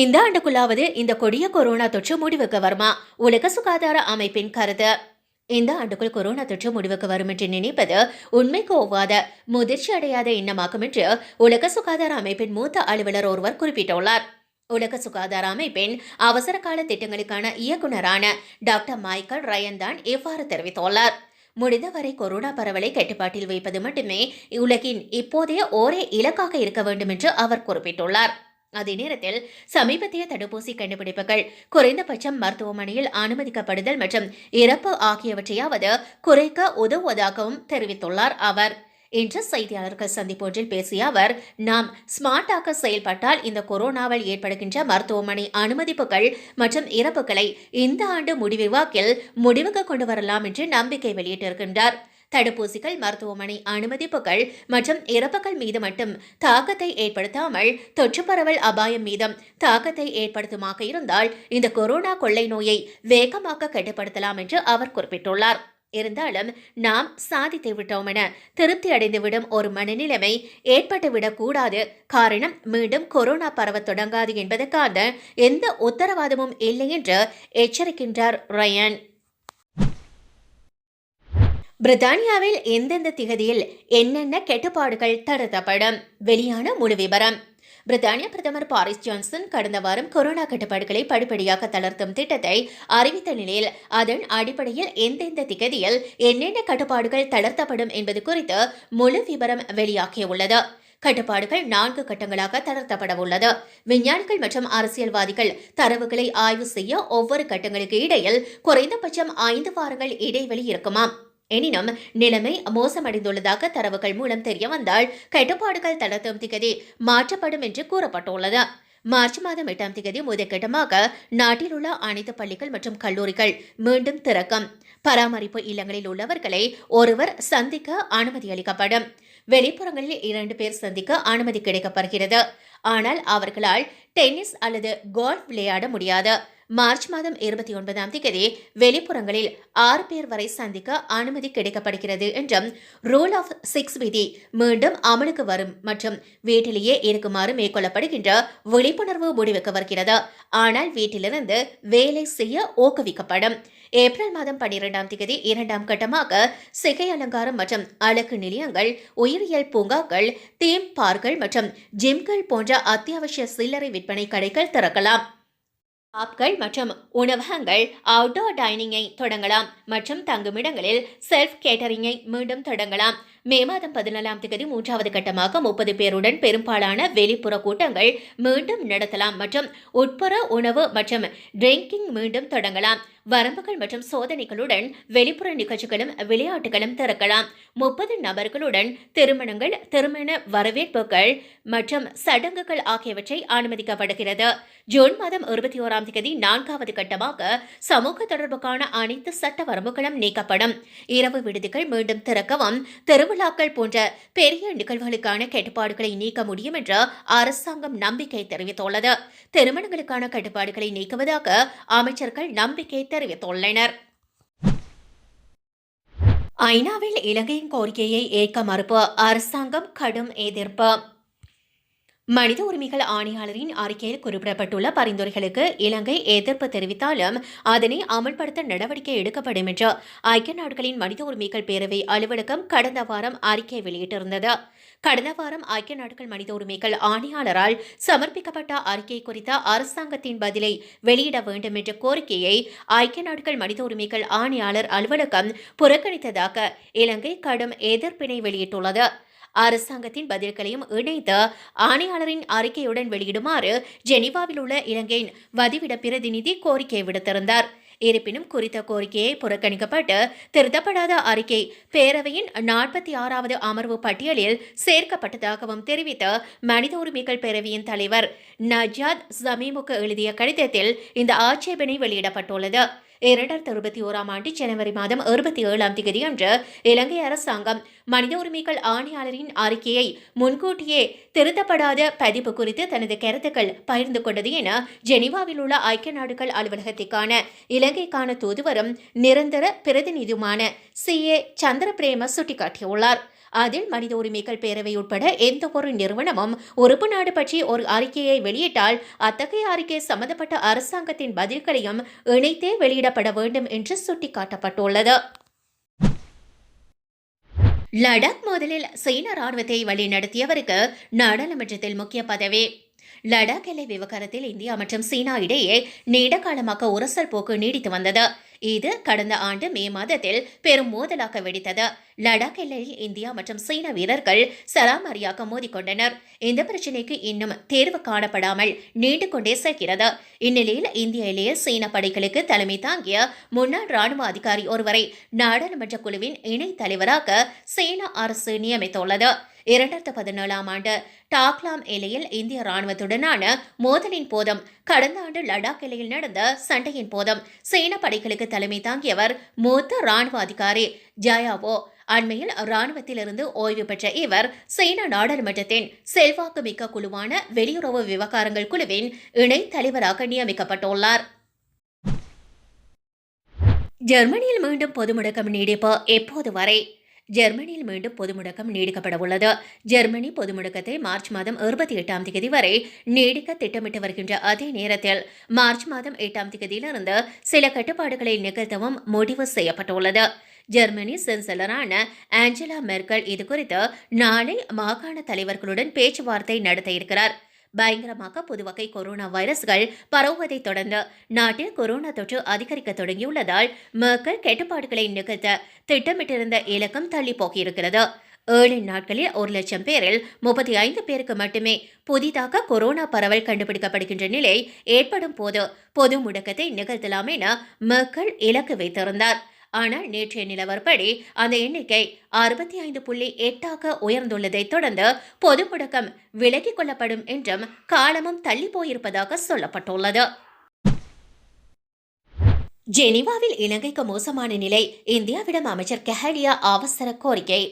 இந்த ஆண்டுக்குள்ளாவது இந்த கொடிய கொரோனா தொற்று முடிவுக்கு வருமா? உலக சுகாதார அமைப்பின் கருத்து. இந்த ஆண்டுக்குள் கொரோனா தொற்று முடிவுக்கு வரும் என்று நினைப்பது உண்மைக்கு ஒவ்வாத, முதிர்ச்சி அடையாத எண்ணமாகும் என்று உலக சுகாதார அமைப்பின் மூத்த அலுவலர் ஒருவர் குறிப்பிட்டுள்ளார். உலக சுகாதார அமைப்பின் அவசர கால திட்டங்களுக்கான இயக்குநரான டாக்டர் மைக்கேல் ரயன் தான் இவ்வாறு தெரிவித்துள்ளார். முடிந்தவரை கொரோனா பரவலை கட்டுப்பாட்டில் வைப்பது மட்டுமே உலகின் இப்போதைய ஒரே இலக்காக இருக்க வேண்டும் என்று அவர் குறிப்பிட்டுள்ளார். அதே நேரத்தில் சமீபத்திய தடுப்பூசி கண்டுபிடிப்புகள் குறைந்தபட்சம் மருத்துவமனையில் அனுமதிக்கப்படுதல் மற்றும் இறப்பு ஆகியவற்றையாவது குறைக்க உதவுவதாகவும் தெரிவித்துள்ளார் அவர். இன்று செய்தியாளர்கள் சந்திப்பொன்றில் பேசிய அவர், நாம் ஸ்மார்ட்டாக செயல்பட்டால் இந்த கொரோனாவால் ஏற்படுகின்ற மருத்துவமனை அனுமதிப்புகள் மற்றும் இறப்புகளை இந்த ஆண்டு முடிவாக்கில் முடிவுக்கு கொண்டு வரலாம் என்று நம்பிக்கை வெளியிட்டிருக்கின்றார். தடுப்பூசிகள் மருத்துவமனை அனுமதிப்புகள் மற்றும் இறப்புகள் மீது மட்டும் தாக்கத்தை ஏற்படுத்தாமல் தொற்று பரவல் அபாயம் மீதும் தாக்கத்தை ஏற்படுத்துமாக இருந்தால் இந்த கொரோனா கொள்ளை நோயை வேகமாக கட்டுப்படுத்தலாம் என்று அவர் குறிப்பிட்டுள்ளார். இருந்தாலும் நாம் சாதித்து விட்டோம் என திருப்தி அடைந்துவிடும் ஒரு மனநிலைமை ஏற்பட்டுவிடக் கூடாது. காரணம், மீண்டும் கொரோனா பரவத் தொடங்காது என்பதற்கான எந்த உத்தரவாதமும் இல்லை என்று எச்சரிக்கின்றார் ரயன். பிரித்தானியாவில் எந்தெந்த திகதியில் என்னென்ன கட்டுப்பாடுகள் தளர்த்தப்படும்? வெளியான முழு விபரம். பிரித்தானிய பிரதமர் பாரிஸ் ஜான்சன் கடந்த வாரம் கொரோனா கட்டுப்பாடுகளை படிப்படியாக தளர்த்தும் திட்டத்தை அறிவித்த நிலையில் அதன் அடிப்படையில் எந்தெந்த திகதியில் என்னென்ன கட்டுப்பாடுகள் தளர்த்தப்படும் என்பது குறித்து முழு விபரம் வெளியாகியுள்ளது. கட்டுப்பாடுகள் 4 கட்டங்களாக தளர்த்தப்பட உள்ளது. விஞ்ஞானிகள் மற்றும் அரசியல்வாதிகள் தரவுகளை ஆய்வு செய்ய ஒவ்வொரு கட்டங்களுக்கு இடையில் குறைந்தபட்சம் 5 வாரங்கள் இடைவெளி இருக்குமாம். எனினும் நிலைமை மோசமடைந்துள்ளதாக தரவுகள் மூலம் தெரிய வந்தால் கட்டுப்பாடுகள் தளர்த்தும் திகதி மாற்றப்படும் என்று கூறப்பட்டுள்ளது. மார்ச் மாதம் 8ஆம் தேதி முதற்கட்டமாக நாட்டில் உள்ள அனைத்து பள்ளிகள் மற்றும் கல்லூரிகள் மீண்டும் திறக்கும். பராமரிப்பு இல்லங்களில் உள்ளவர்களை ஒருவர் சந்திக்க அனுமதி அளிக்கப்படும். வெளிப்புறங்களில் 2 பேர் சந்திக்க அனுமதி கிடைக்கப்படுகிறது. ஆனால் அவர்களால் டென்னிஸ் அல்லது கோல்ஃப் விளையாட முடியாது. மார்ச் மாதம் 29ஆம் தேதி வெளிப்புறங்களில் 6 பேர் வரை சந்திக்க அனுமதி கிடைக்கப்படுகிறது என்றும் ரூல் ஆஃப் 6 விதி மீண்டும் அமலுக்கு வரும் மற்றும் வீட்டிலேயே இருக்குமாறு மேற்கொள்ளப்படுகின்ற விழிப்புணர்வு முடிவுக்கு வருகிறது. ஆனால் வீட்டிலிருந்து வேலை செய்ய ஊக்குவிக்கப்படும். ஏப்ரல் மாதம் 12ஆம் தேதி 2ஆம் கட்டமாக சிகை அலங்காரம் மற்றும் அழகு நிலையங்கள், உயிரியல் பூங்காக்கள், தீம் பார்க்கள் மற்றும் ஜிம்கள் போன்ற அத்தியாவசிய சில்லறை விற்பனை கடைகள் திறக்கலாம். ஆப்கள் மற்றும் உணவகங்கள் அவுட்டோர் டைனிங்கை தொடங்கலாம் மற்றும் தங்குமிடங்களில் செல்ஃப் கேட்டரிங்கை மீண்டும் தொடங்கலாம். மே மாதம் 14ஆம் தேதி 3வது கட்டமாக 30 பேருடன் பெரும்பாலான வெளிப்புற கூட்டங்கள் மீண்டும் நடத்தலாம் மற்றும் உட்புற உணவு மற்றும் ட்ரிங்கிங் மீண்டும் தொடங்கலாம். வரம்புகள் மற்றும் சோதனைகளுடன் வெளிப்புற நிகழ்ச்சிகளும் விளையாட்டுகளும் திறக்கலாம். 30 நபர்களுடன் திருமணங்கள், திருமண வரவேற்புகள் மற்றும் சடங்குகள் ஆகியவற்றை அனுமதிக்கப்படுகிறது. ஜூன் மாதம் 21ஆம் தேதி 4வது கட்டமாக சமூக தொடர்புக்கான அனைத்து சட்ட வரம்புகளும் நீக்கப்படும். இரவு விடுதிகள் மீண்டும் திறக்கவும் திருவிழாக்கள் போன்ற பெரிய நிகழ்வுகளுக்கான கட்டுப்பாடுகளை நீக்க முடியும் என்று அரசாங்கம் நம்பிக்கை தெரிவித்துள்ளது. திருமணங்களுக்கான கட்டுப்பாடுகளை நீக்குவதாக அமைச்சர்கள் நம்பிக்கை தெரிவித்துள்ளனர். ஐநாவில் இலங்கையின் கோரிக்கையை ஏற்க மறுப்பு, அரசாங்கம் கடும் எதிர்ப்பு. மனித உரிமைகள் ஆணையாளரின் அறிக்கையில் குறிப்பிடப்பட்டுள்ள பரிந்துரைகளுக்கு இலங்கை எதிர்ப்பு தெரிவித்தாலும் அதனை அமல்படுத்த நடவடிக்கை எடுக்கப்படும் என்று ஐக்கிய நாடுகளின் மனித உரிமைகள் பேரவை அலுவலகம் கடந்த வாரம் அறிக்கை வெளியிட்டிருந்தது. கடந்த வாரம் ஐக்கிய நாடுகள் மனித உரிமைகள் ஆணையாளரால் சமர்ப்பிக்கப்பட்ட அறிக்கை குறித்த அரசாங்கத்தின் பதிலை வெளியிட வேண்டும் என்ற கோரிக்கையை ஐக்கிய நாடுகள் மனித உரிமைகள் ஆணையாளர் அலுவலகம் புறக்கணித்ததாக இலங்கை கடும் எதிர்ப்பினை வெளியிட்டுள்ளது. அரசாங்கத்தின் பதில்களையும் இணைத்து ஆணையாளரின் அறிக்கையுடன் வெளியிடுமாறு ஜெனீவாவில் உள்ள இலங்கையின் வதிவிட பிரதிநிதி கோரிக்கை விடுத்திருந்தார். இருப்பினும் குறித்த கோரிக்கையை புறக்கணிக்கப்பட்டு திருத்தப்படாத அறிக்கை பேரவையின் 46வது அமர்வு பட்டியலில் சேர்க்கப்பட்டதாகவும் தெரிவித்த மனித உரிமைகள் பேரவையின் தலைவர் நஜாத் ஜமீமுக்கு எழுதிய கடிதத்தில் இந்த ஆட்சேபனை வெளியிடப்பட்டுள்ளது. 2021 ஆண்டு ஜனவரி மாதம் 27ஆம் தேதி அன்று இலங்கை அரசாங்கம் மனித உரிமைகள் ஆணையாளரின் அறிக்கையை முன்கூட்டியே திருத்தப்படாத பதிப்பு குறித்து தனது கருத்துக்கள் பகிர்ந்து கொண்டது என ஜெனீவாவில் உள்ள ஐக்கிய நாடுகள் அலுவலகத்திற்கான இலங்கைக்கான தூதுவரும் நிரந்தர பிரதிநிதியுமான CA சந்திரபிரேம சுட்டிக்காட்டியுள்ளார். அதில் மனித உரிமைகள் பேரவை உட்பட எந்த ஒரு நிறுவனமும் உறுப்பு நாடு பற்றி ஒரு அறிக்கையை வெளியிட்டால் அத்தகைய அறிக்கை சம்பந்தப்பட்ட அரசாங்கத்தின் பதில்களையும் இணைத்தே வெளியிடப்பட வேண்டும் என்று சுட்டிக்காட்டப்பட்டுள்ளது. லடாக் மோதலில் சீன ராணுவத்தை வழிநடத்தியவருக்கு நாடாளுமன்றத்தில் முக்கிய பதவி. லடாக் எல்லை விவகாரத்தில் இந்தியா மற்றும் சீனா இடையே நீண்ட காலமாக உரசல் போக்கு நீடித்து வந்தது. இது கடந்த ஆண்டு மே மாதத்தில் பெரும் மோதலாக வெடித்தது. லடாக் எல்லையில் இந்தியா மற்றும் சீன வீரர்கள் சராமரியாக மோதிக்கொண்டனர். இந்த பிரச்சினைக்கு இன்னும் தேர்வு காணப்படாமல் நீண்டு கொண்டே செல்கிறது. இந்நிலையில் இந்திய எல்லையில் சீன படைகளுக்கு தலைமை தாங்கிய முன்னாள் ராணுவ அதிகாரி ஒருவரை நாடாளுமன்ற குழுவின் இணைத் தலைவராக சீன அரசு நியமித்துள்ளது. 2017ஆம் ஆண்டு டாக்லாம் எல்லையில் இந்திய ராணுவத்துடனான மோதலின் போதும் கடந்த ஆண்டு லடாக் எல்லையில் நடந்த சண்டையின் போதும் சீன படைகளுக்கு தலைமை தாங்கியவர் மூத்த ராணுவ அதிகாரி ஜயாவோ. அண்மையில் ராணுவத்திலிருந்து ஓய்வு பெற்ற இவர் சீன நாடாளுமன்றத்தின் செல்வாக்கு மிக்க குழுவான வெளியுறவு விவகாரங்கள் குழுவின் இணைத் தலைவராக நியமிக்கப்பட்டுள்ளார். ஜெர்மனியில் மீண்டும் பொது முடக்கம் நீடிப்பு எப்போது வரை? ஜெர்மனியில் மீண்டும் பொது முடக்கம் நீடிக்கப்பட உள்ளது. ஜெர்மனி பொது முடக்கத்தை மார்ச் மாதம் 28ஆம் தேதி வரை நீடிக்க திட்டமிட்டு வருகின்ற அதே நேரத்தில் மார்ச் மாதம் 8ஆம் தேதியிலிருந்து சில கட்டுப்பாடுகளை நிகழ்த்தவும் முடிவு செய்யப்பட்டுள்ளது. ஜெர்மனி சான்சலரான ஆஞ்சலா மெர்க்கல் இதுகுறித்து நாளை மாகாண தலைவர்களுடன் பேச்சுவார்த்தை நடத்த இருக்கிறார். பயங்கரமாக புதுவகை கொரோனா வைரஸ்கள் பரவுவதை தொடர்ந்து நாட்டில் கொரோனா தொற்று அதிகரிக்க தொடங்கியுள்ளதால் மெர்க்கல் கட்டுப்பாடுகளை நிகழ்த்த திட்டமிட்டிருந்த இலக்கம் தள்ளி போகியிருக்கிறது. 7 நாட்களில் 1,00,000 பேரில் 35 பேருக்கு மட்டுமே புதிதாக கொரோனா பரவல் கண்டுபிடிக்கப்படுகின்ற நிலை ஏற்படும் போது பொது முடக்கத்தை நிகழ்த்தலாம் என மெர்க்கல் இலக்கு வைத்திருந்தார். ஆனால் நேற்றைய நிலவரப்படி அந்த எண்ணிக்கை 65.8ஆக உயர்ந்துள்ளதை தொடர்ந்து பொது முடக்கம் விலக்கிக் கொள்ளப்படும் என்றும் காலமும் தள்ளி போயிருப்பதாக சொல்லப்பட்டுள்ளது. ஜெனீவாவில் இலங்கைக்கு மோசமான நிலை, இந்தியாவிடம் அமைச்சர் கெஹலியா அவசர கோரிக்கை.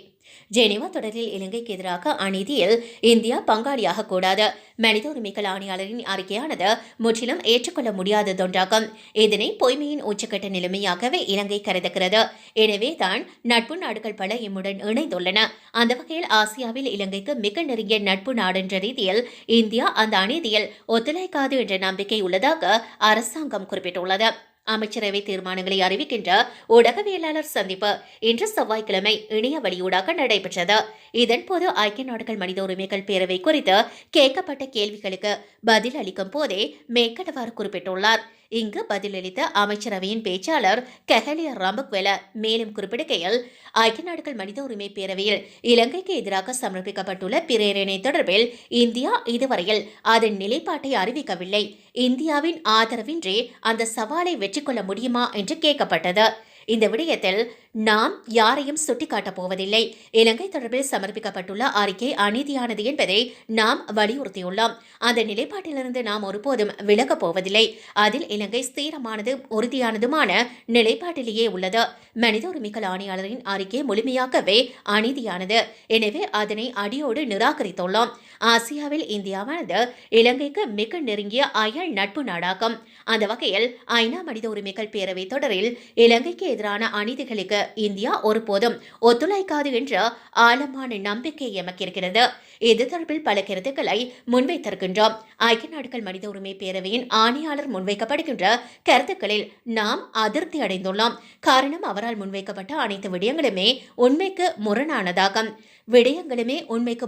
ஜெனீவா தொடரில் இலங்கைக்கு எதிராக அநீதியில் இந்தியா பங்காளியாக கூடாது. மனித உரிமைகள் ஆணையாளரின் அறிக்கையானது முற்றிலும் ஏற்றுக்கொள்ள முடியாததொன்றாகும். இதனை பொய்மையின் உச்சக்கட்ட நிலைமையாகவே இலங்கை கருதுகிறது. எனவே தான் நட்பு நாடுகள் பல இம்முடன் இணைந்துள்ளன. அந்த வகையில் ஆசியாவில் இலங்கைக்கு மிக நெருங்கிய நட்பு நாடென்ற ரீதியில் இந்தியா அந்த அநீதியில் ஒத்துழைக்காது என்ற நம்பிக்கை உள்ளதாக அரசாங்கம் குறிப்பிட்டுள்ளது. அமைச்சரவை தீர்மானங்களை அறிவிக்கின்ற ஊடகவியலாளர் சந்திப்பு இன்று செவ்வாய்க்கிழமை இணைய வழியூடாக நடைபெற்றது. இதன்போது ஐக்கிய நாடுகள் மனித உரிமைகள் பேரவை குறித்து கேட்கப்பட்ட கேள்விகளுக்கு பதில் அளிக்கும் போதே மேற்கண்டவாறு குறிப்பிட்டுள்ளார். இங்கு பதிலளித்த அமைச்சரவையின் பேச்சாளர் கெஹலியா ராம்பக்வெல மேலும் குறிப்பிடுகையில், ஐக்கிய நாடுகள் மனித உரிமை பேரவையில் இலங்கைக்கு எதிராக சமர்ப்பிக்கப்பட்டுள்ள பிரேரணை தொடர்பில் இந்தியா இதுவரையில் அதன் நிலைப்பாட்டை அறிவிக்கவில்லை. இந்தியாவின் ஆதரவின்றி அந்த சவாலை வெற்றி கொள்ள முடியுமா என்று கேட்கப்பட்டது. இந்த விடயத்தில் நாம் யாரையும் சுட்டிக்காட்டப் போவதில்லை. இலங்கை தொடர்பில் சமர்ப்பிக்கப்பட்டுள்ள அறிக்கை அநீதியானது என்பதை நாம் வலியுறுத்தியுள்ளோம். அந்த நிலைப்பாட்டிலிருந்து நாம் ஒருபோதும் விலகப் போவதில்லை. அதில் இலங்கை ஸ்திரமானதும் உறுதியானதுமான நிலைப்பாட்டிலேயே உள்ளது. மனித உரிமைகள் ஆணையாளரின் அறிக்கை முழுமையாகவே அநீதியானது. எனவே அதனை அடியோடு நிராகரித்துள்ளோம். ஆசியாவில் இந்தியாவானது இலங்கைக்கு மிக நெருங்கிய அயல் நட்பு நாடாகும். அந்த வகையில் ஐநா மனித உரிமைகள் பேரவை தொடரில் இலங்கைக்கு எதிரான அநீதிகளுக்கு இந்தியா ஒருபோதும் ஒத்துழைக்காது என்ற ஆழமான நம்பிக்கை எமக்கு இருக்கிறது. இது தொடர்பில் பல கருத்துக்களை முன்வைத்திருக்கின்றோம். ஐக்கிய நாடுகள் மனித உரிமை பேரவையின் ஆணையாளர் முன்வைக்கப்படுகின்ற கருத்துக்களில் நாம் அதிருப்தி அடைந்துள்ளோம். காரணம், அவரால் முன்வைக்கப்பட்ட அனைத்து விடயங்களுமே உண்மைக்கு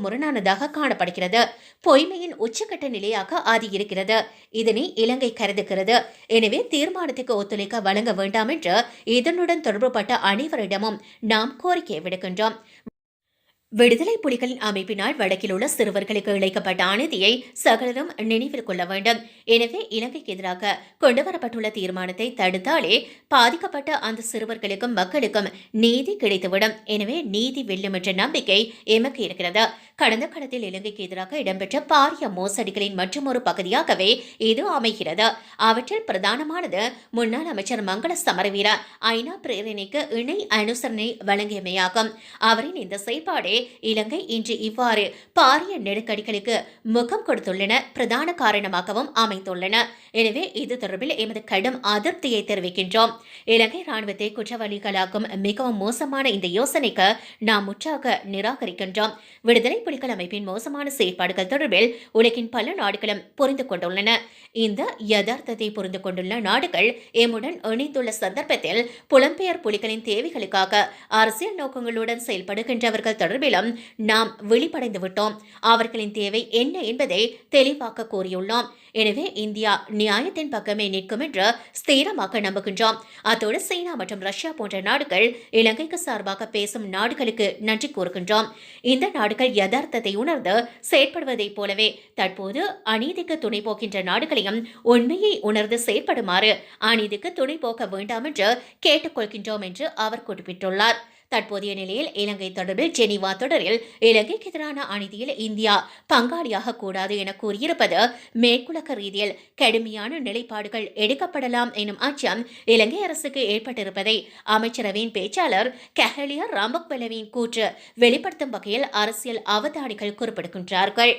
முரணானதாக காணப்படுகிறது. பொய்மையின் உச்சக்கட்ட நிலையாக அது இருக்கிறது. இதனை இலங்கை கருதுகிறது. எனவே தீர்மானத்துக்கு ஒத்துழைக்க வழங்க வேண்டாம் என்று இதனுடன் தொடர்புபட்ட அனைவரிடமும் நாம் கோரிக்கை விடுக்கின்றோம். விடுதலை புலிகளின் அமைப்பினால் வடக்கில் உள்ள சிறுவர்களுக்கு இழைக்கப்பட்ட அநீதியை சகலரும் நினைவில் கொள்ள வேண்டும். எனவே இலங்கைக்கு எதிராக கொண்டுவரப்பட்டுள்ள தீர்மானத்தை தடுத்தாலே பாதிக்கப்பட்ட அந்த சிறுவர்களுக்கும் மக்களுக்கும் நீதி கிடைத்துவிடும். எனவே நீதி வெல்லும் என்ற நம்பிக்கை எமக்கு இருக்கிறது. கடந்த காலத்தில் இலங்கைக்கு எதிராக இடம்பெற்ற பாரிய மோசடிகளின் மற்றொரு பகுதியாகவே இது அமைகிறது. அவற்றில் பிரதானமானது முன்னாள் அமைச்சர் மங்கள சமரவீர ஐநா பிரேரணைக்கு இணை அனுசரணை வழங்கியமையாகும். அவரின் இந்த செயல்பாடே இலங்கை இன்று இவ்வாறு பாரிய நெருக்கடிகளுக்கு முகம் கொடுத்துள்ளன பிரதான காரணமாகவும் அமைந்துள்ளன. எனவே இது தொடர்பில் எமது கடும் அதிருப்தியை தெரிவிக்கின்றோம். இலங்கை ராணுவத்தை குற்றவாளிகளாக்கும் மிகவும் மோசமான இந்த யோசனைக்கு நாம் முற்றாக நிராகரிக்கின்றோம். விடுதலை புலிகள் அமைப்பின் மோசமான செயற்பாடுகள் தொடர்பில் உலகின் பல நாடுகளும் புரிந்து கொண்டுள்ளன. இந்த யதார்த்தத்தை புரிந்து கொண்டுள்ள நாடுகள் எம்முடன் இணைந்துள்ள சந்தர்ப்பத்தில் புலம்பெயர் புலிகளின் தேவைகளுக்காக அரசியல் நோக்கங்களுடன் செயல்படுகின்றவர்கள் தொடர்பிலும் நாம் விழிப்படைந்து விட்டோம். அவர்களின் தேவை என்ன என்பதை தெளிவாக்க கூறியுள்ளோம். எனவே இந்தியா நியாயத்தின் பக்கமே நிற்கும் என்று ஸ்திரமாக நம்புகின்றோம். அத்தோடு சீனா மற்றும் ரஷ்யா போன்ற நாடுகள் இலங்கைக்கு சார்பாக பேசும் நாடுகளுக்கு நன்றி கூறுகின்றோம். இந்த நாடுகள் யதார்த்தத்தை உணர்ந்து செயற்படுவதைப் போலவே தற்போது அநீதிக்கு துணை போகின்ற நாடுகளையும் உண்மையை உணர்ந்து செயற்படுமாறு அநீதிக்கு துணை போக வேண்டாம் என்று கேட்டுக்கொள்கின்றோம் என்று அவர் குறிப்பிட்டுள்ளார். தற்போதைய நிலையில் இலங்கை தொடர்பில் ஜெனீவா தொடரில் இலங்கைக்கு எதிரான அநீதியில் இந்தியா பங்காளியாக கூடாது என கூறியிருப்பது மேற்குலக ரீதியில் கடுமையான நிலைப்பாடுகள் எடுக்கப்படலாம் எனும் அச்சம் இலங்கை அரசுக்கு ஏற்பட்டிருப்பதை அமைச்சரவையின் பேச்சாளர் கஹலியா ராம்பக்வெலவின் கூற்று வெளிப்படுத்தும் வகையில் அரசியல் அவதானிகள் குறிப்பிடுகின்றார்கள்.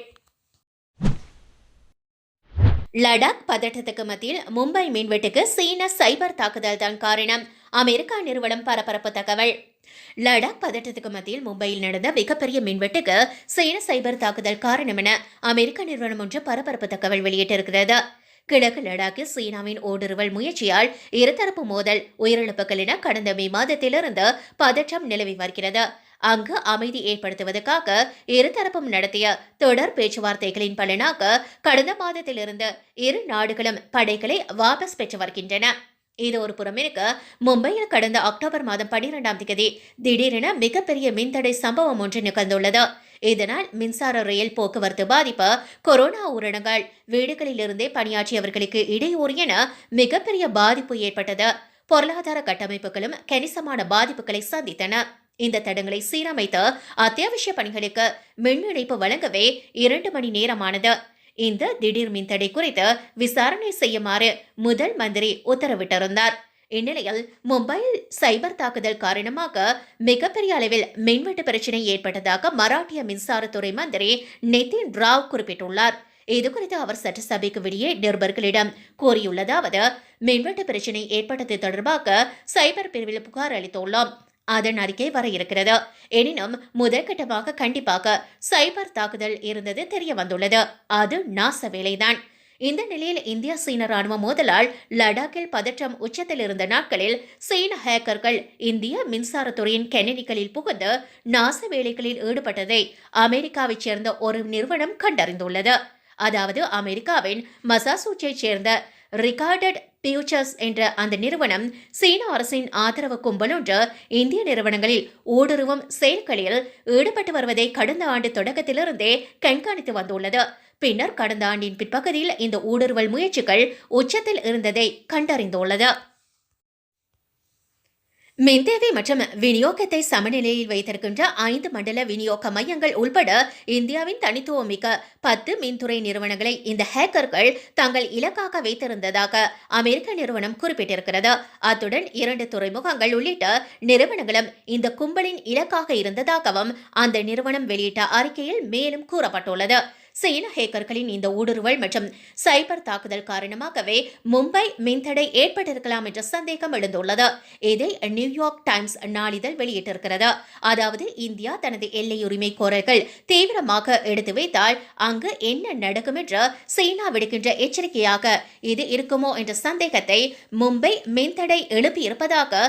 லடாக் பதட்டத்துக்கு மத்தியில் மும்பை மின்வெட்டுக்கு சீன சைபர் தாக்குதல் தான் காரணம். அமெரிக்கா நிறுவனம் பரபரப்பு தகவல். லடாக் பதட்டத்துக்கு மத்தியில் மும்பையில் நடந்த மிகப்பெரிய மின்வெட்டுக்கு சீன சைபர் தாக்குதல் காரணம் என அமெரிக்க நிறுவனம் ஒன்று பரபரப்பு தகவல் வெளியிட்டிருக்கிறது. கிழக்கு லடாக்கில் சீனாவின் ஊடுருவல் முயற்சியால் இருதரப்பு மோதல், உயிரிழப்புகள் என கடந்த மே மாதத்திலிருந்து பதற்றம் நிலவி வருகிறது. அங்கு அமைதி ஏற்படுத்துவதற்காக இருதரப்பும் நடத்திய தொடர் பேச்சுவார்த்தைகளின் பலனாக கடந்த மாதத்திலிருந்து இரு நாடுகளும் படைகளை வாபஸ் பெற்று வருகின்றன. இது ஒரு புறம் இருக்க, மும்பையில் கடந்த அக்டோபர் மாதம் 12ஆம் தேதி திடீரென மிகப்பெரிய மின்தடை சம்பவம் ஒன்று நிகழ்ந்துள்ளது. இதனால் மின்சார ரயில் போக்குவரத்து பாதிப்பு, கொரோனா ஊரடங்கால் வீடுகளிலிருந்தே பணியாற்றியவர்களுக்கு இடையூறு என மிகப்பெரிய பாதிப்பு ஏற்பட்டது. பொருளாதார கட்டமைப்புகளும் கணிசமான பாதிப்புகளை சந்தித்தன. இந்த தடங்களை சீரமைத்து அத்தியாவசிய பணிகளுக்கு மின் இணைப்பு வழங்கவே 2 மணி நேரமானது. இந்த திடீர் மின்தடை குறித்து விசாரணை செய்யுமாறு முதல் மந்திரி உத்தரவிட்டிருந்தார். இந்நிலையில் மும்பையில் சைபர் தாக்குதல் காரணமாக மிகப்பெரிய அளவில் மின்வெட்டு பிரச்சினை ஏற்பட்டதாக மராட்டிய மின்சாரத்துறை மந்திரி நிதின் ராவ் குறிப்பிட்டுள்ளார். இதுகுறித்து அவர் சட்டசபைக்கு வெளியே நிருபர்களிடம் கூறியுள்ளதாவது, மின்வெட்டு பிரச்சினை ஏற்பட்டது தொடர்பாக சைபர் பிரிவில் புகார் அளித்துள்ளோம். அதன் அறிக்கை வர இருக்கிறது. எனினும் முதற்கட்டமாக கண்டிப்பாக சைபர் தாக்குதல் இருந்தது தெரிய வந்துள்ளது. அது நாச வேலைதான். இந்த நிலையில் இந்திய சீன ராணுவ மோதலால் லடாக்கில் பதற்றம் உச்சத்தில் இருந்த நாட்களில் சீன ஹேக்கர்கள் இந்திய மின்சாரத்துறையின் கணினிகளில் புகுந்து நாச வேலைகளில் ஈடுபட்டதை அமெரிக்காவைச் சேர்ந்த ஒரு நிறுவனம் கண்டறிந்துள்ளது. அதாவது அமெரிக்காவின் மசாசூச்சைச் சேர்ந்த ரிகார்டட் பியூச்சர்ஸ் என்ற அந்த நிறுவனம் சீன அரசின் ஆதரவு கும்பலொன்று இந்திய நிறுவனங்களில் ஊடுருவும் செயல்களில் ஈடுபட்டு வருவதை கடந்த ஆண்டு தொடக்கத்திலிருந்தே கண்காணித்து வந்துள்ளது. பின்னர் கடந்த ஆண்டின் பிற்பகுதியில் இந்த ஊடுருவல் முயற்சிகள் உச்சத்தில் இருந்ததை கண்டறிந்துள்ளது. மின்தேவை மற்றும் விநியோகத்தை சமநிலையில் வைத்திருக்கின்ற 5 மண்டல விநியோக மையங்கள் உள்பட இந்தியாவின் தனித்துவமிக்க 10 மின்துறை நிறுவனங்களை இந்த ஹேக்கர்கள் தங்கள் இலக்காக வைத்திருந்ததாக அமெரிக்க நிறுவனம் குறிப்பிட்டிருக்கிறது. அத்துடன் 2 துறைமுகங்கள் உள்ளிட்ட நிறுவனங்களும் இந்த கும்பலின் இலக்காக இருந்ததாகவும் அந்த நிறுவனம் வெளியிட்ட அறிக்கையில் மேலும் கூறப்பட்டுள்ளது. சீன ஹேக்கர்களின் இந்த ஊடுருவல் மற்றும் சைபர் தாக்குதல் காரணமாகவே மும்பை மின்தடை ஏற்பட்டிருக்கலாம் என்ற சந்தேகம் எழுந்துள்ளது. இதை நியூயார்க் டைம்ஸ் நாளிதழ் வெளியிட்டிருக்கிறது. அதாவது இந்தியா தனது எல்லை உரிமை கோரல்கள் தீவிரமாக எடுத்து வைத்தால் அங்கு என்ன நடக்கும் என்று சீனா விடுக்கின்ற எச்சரிக்கையாக இது இருக்குமோ என்ற சந்தேகத்தை மும்பை மின்தடை எழுப்பியிருப்பதாக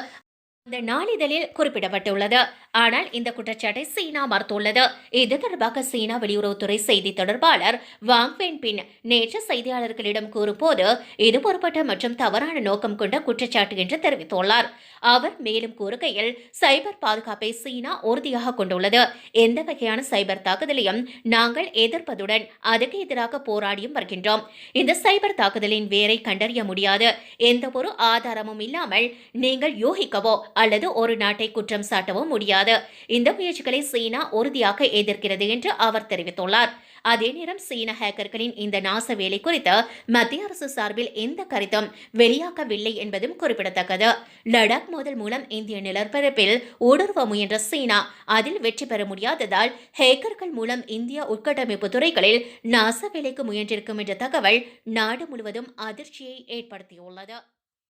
அந்த நாளிதழில் குறிப்பிடப்பட்டுள்ளது. ஆனால் இந்த குற்றச்சாட்டை சீனா மறுத்துள்ளது. இது தொடர்பாக சீனா வெளியுறவுத்துறை செய்தி தொடர்பாளர் வாங் வென்பின் நேற்று செய்தியாளர்களிடம் கூறும்போது இது பொறுப்பட்ட மற்றும் தவறான நோக்கம் கொண்ட குற்றச்சாட்டு என்று தெரிவித்துள்ளார். அவர் மேலும் கூறுகையில் சைபர் பாதுகாப்பை சீனா உறுதியாக கொண்டுள்ளது. எந்த வகையான சைபர் தாக்குதலையும் நாங்கள் எதிர்ப்பதுடன் அதுக்கு எதிராக போராடியும் வருகின்றோம். இந்த சைபர் தாக்குதலின் வேரை கண்டறிய முடியாது. எந்த ஒரு ஆதாரமும் இல்லாமல் நீங்கள் யூகிக்கவோ அல்லது ஒரு நாட்டை குற்றம் சாட்டவோ முடியாது. இந்த முயற்சிகளை சீனா உறுதியாக எதிர்க்கிறது என்று அவர் தெரிவித்துள்ளார். அதே நேரம் சீன ஹேக்கர்களின் இந்த நாச வேலை குறித்து மத்திய அரசு சார்பில் எந்த கருத்தும் வெளியாகவில்லை என்பதும் குறிப்பிடத்தக்கது. லடாக் மோதல் மூலம் இந்திய நிலப்பரப்பில் ஊடுருவ முயன்ற சீனா அதில் வெற்றி பெற முடியாததால் ஹேக்கர்கள் மூலம் இந்திய உட்கட்டமைப்பு துறைகளில் நாச வேலைக்கு முயன்றிருக்கும் என்ற தகவல் நாடு முழுவதும் அதிர்ச்சியை ஏற்படுத்தியுள்ளது.